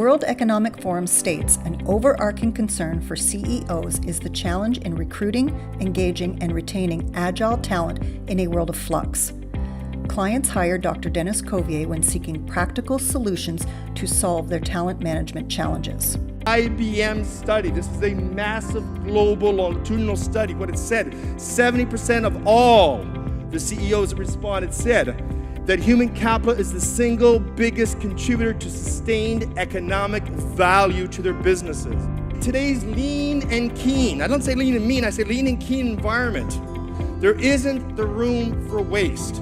World Economic Forum states an overarching concern for CEOs is the challenge in recruiting, engaging, and retaining agile talent in a world of flux. Clients hire Dr. Denis Cauvier when seeking practical solutions to solve their talent management challenges. IBM study, this is a massive global longitudinal study. What it said, 70% of all the CEOs that responded said that human capital is the single biggest contributor to sustained economic value to their businesses. Today's lean and keen, I don't say lean and mean, I say lean and keen environment, there isn't the room for waste.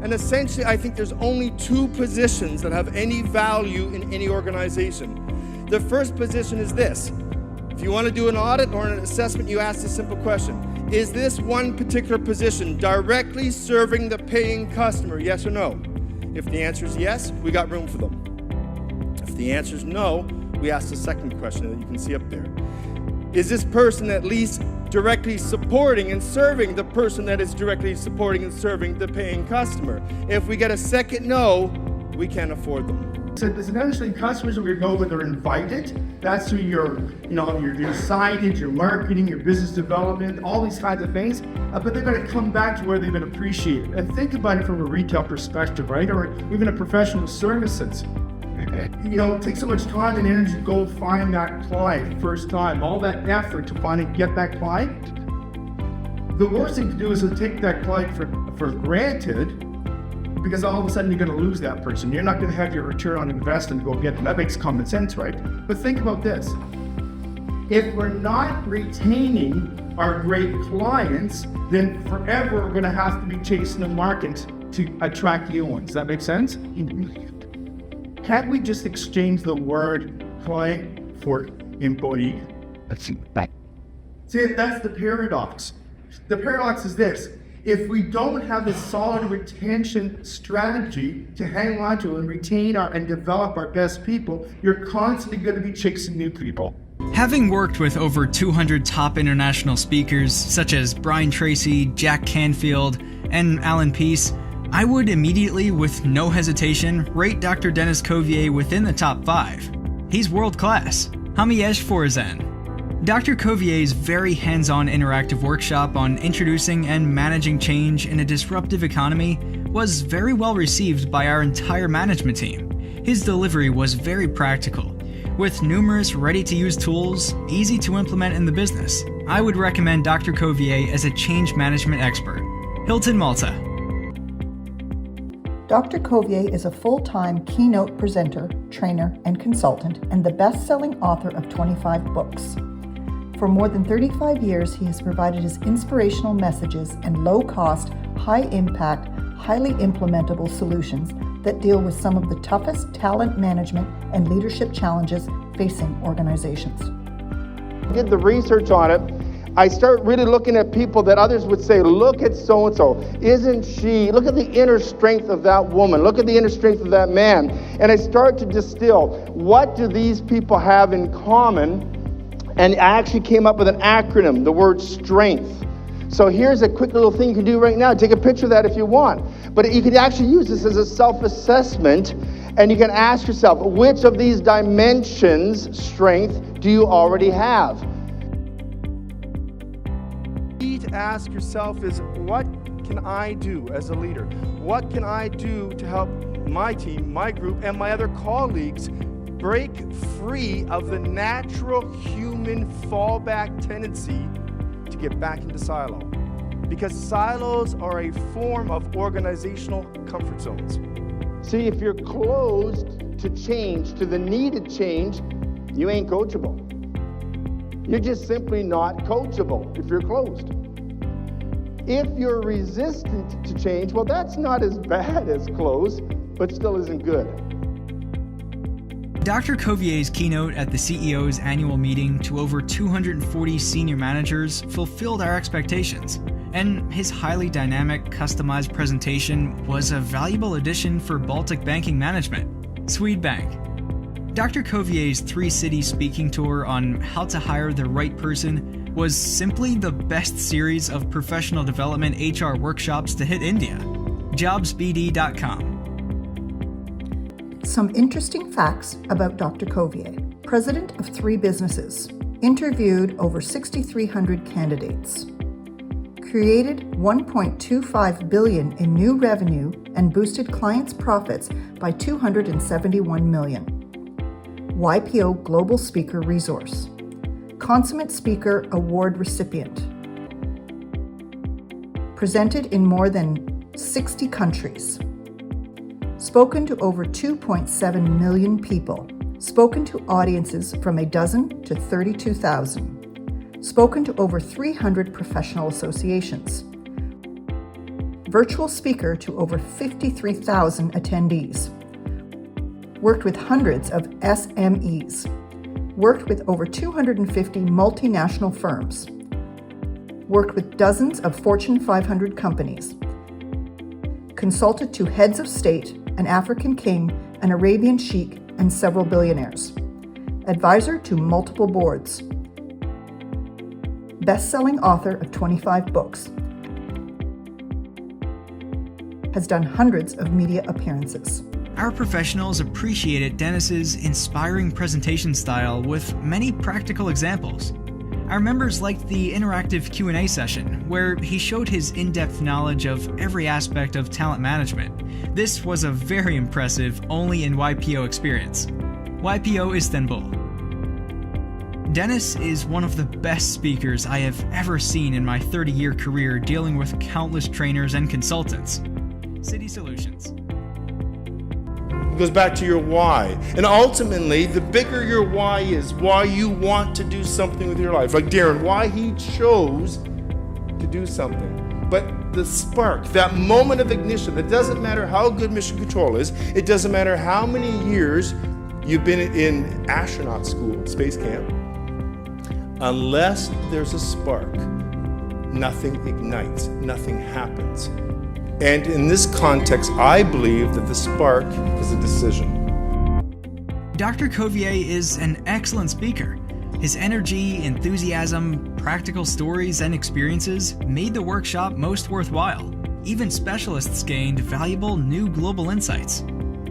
And essentially, I think there's only two positions that have any value in any organization. The first position is this. If you want to do an audit or an assessment, you ask this simple question. Is this one particular position directly serving the paying customer, yes or no? If the answer is yes, we got room for them. If the answer is no, we ask the second question that you can see up there. Is this person at least directly supporting and serving the person that is directly supporting and serving the paying customer? If we get a second no, we can't afford them. So essentially, customers will go when they're invited. That's through your signage, your marketing, your business development, all these kinds of things. But they're going to come back to where they've been appreciated. And think about it from a retail perspective, right? Or even a professional services. It takes so much time and energy to go find that client first time. All that effort to find and get that client. The worst thing to do is to take that client for granted. Because all of a sudden you're going to lose that person. You're not going to have your return on investment go get them. That makes common sense, right? But think about this. If we're not retaining our great clients, then forever we're going to have to be chasing the market to attract new ones. Does that make sense? Can't we just exchange the word client for employee? See, that's the paradox. The paradox is this. If we don't have a solid retention strategy to hang on to and retain and develop our best people, you're constantly going to be chasing new people. Having worked with over 200 top international speakers such as Brian Tracy, Jack Canfield, and Alan Peace, I would immediately, with no hesitation, rate Dr. Denis Cauvier within the top 5. He's world class. Hamiyesh Forzen. Dr. Cauvier's very hands-on interactive workshop on introducing and managing change in a disruptive economy was very well received by our entire management team. His delivery was very practical, with numerous ready-to-use tools, easy to implement in the business. I would recommend Dr. Cauvier as a change management expert. Hilton Malta. Dr. Cauvier is a full-time keynote presenter, trainer, and consultant, and the best-selling author of 25 books. For more than 35 years, he has provided his inspirational messages and low-cost, high-impact, highly implementable solutions that deal with some of the toughest talent management and leadership challenges facing organizations. I did the research on it. I start really looking at people that others would say, look at so-and-so. Isn't she? Look at the inner strength of that woman. Look at the inner strength of that man. And I start to distill, what do these people have in common? And I actually came up with an acronym, the word strength. So here's a quick little thing you can do right now. Take a picture of that if you want. But you can actually use this as a self-assessment, and you can ask yourself, which of these dimensions, strength, do you already have? What you need to ask yourself is, what can I do as a leader? What can I do to help my team, my group, and my other colleagues break free of the natural human fallback tendency to get back into silo? Because silos are a form of organizational comfort zones. See, if you're closed to change, to the needed change, you ain't coachable. You're just simply not coachable if you're closed. If you're resistant to change, well, that's not as bad as closed, but still isn't good. Dr. Cauvier's keynote at the CEO's annual meeting to over 240 senior managers fulfilled our expectations, and his highly dynamic, customized presentation was a valuable addition for Baltic banking management. Swedbank. Dr. Cauvier's 3-city speaking tour on how to hire the right person was simply the best series of professional development HR workshops to hit India. JobsBD.com. Some interesting facts about Dr. Cauvier. President of 3 businesses. Interviewed over 6,300 candidates. Created $1.25 billion in new revenue and boosted clients' profits by $271 million. YPO Global Speaker Resource. Consummate Speaker Award recipient. Presented in more than 60 countries. Spoken to over 2.7 million people. Spoken to audiences from a dozen to 32,000. Spoken to over 300 professional associations. Virtual speaker to over 53,000 attendees. Worked with hundreds of SMEs. Worked with over 250 multinational firms. Worked with dozens of Fortune 500 companies. Consulted to heads of state, an African king, an Arabian sheik, and several billionaires. Advisor to multiple boards. Best-selling author of 25 books. Has done hundreds of media appearances. Our professionals appreciated Denis's inspiring presentation style with many practical examples. Our members liked the interactive Q&A session, where he showed his in-depth knowledge of every aspect of talent management. This was a very impressive only in YPO experience. YPO Istanbul. Denis is one of the best speakers I have ever seen in my 30-year career dealing with countless trainers and consultants. City Solutions. It goes back to your why. And ultimately, the bigger your why is, why you want to do something with your life. Like Darren, why he chose to do something. But the spark, that moment of ignition, it doesn't matter how good mission control is, it doesn't matter how many years you've been in astronaut school, space camp, unless there's a spark, nothing ignites, nothing happens. And in this context, I believe that the spark is a decision. Dr. Cauvier is an excellent speaker. His energy, enthusiasm, practical stories, and experiences made the workshop most worthwhile. Even specialists gained valuable new global insights.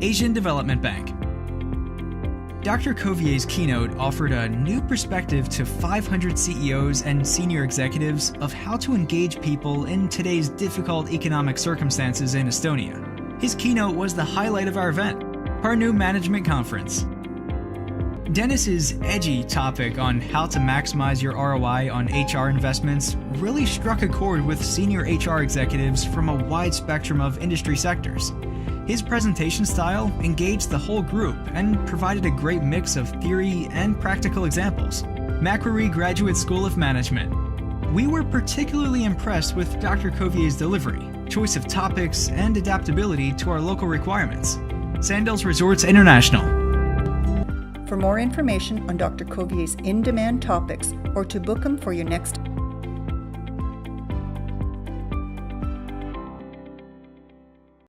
Asian Development Bank. Dr. Cauvier's keynote offered a new perspective to 500 CEOs and senior executives of how to engage people in today's difficult economic circumstances in Estonia. His keynote was the highlight of our event, Parnu Management Conference. Denis's edgy topic on how to maximize your ROI on HR investments really struck a chord with senior HR executives from a wide spectrum of industry sectors. His presentation style engaged the whole group and provided a great mix of theory and practical examples. Macquarie Graduate School of Management. We were particularly impressed with Dr. Cauvier's delivery, choice of topics, and adaptability to our local requirements. Sandals Resorts International. For more information on Dr. Cauvier's in-demand topics or to book him for your next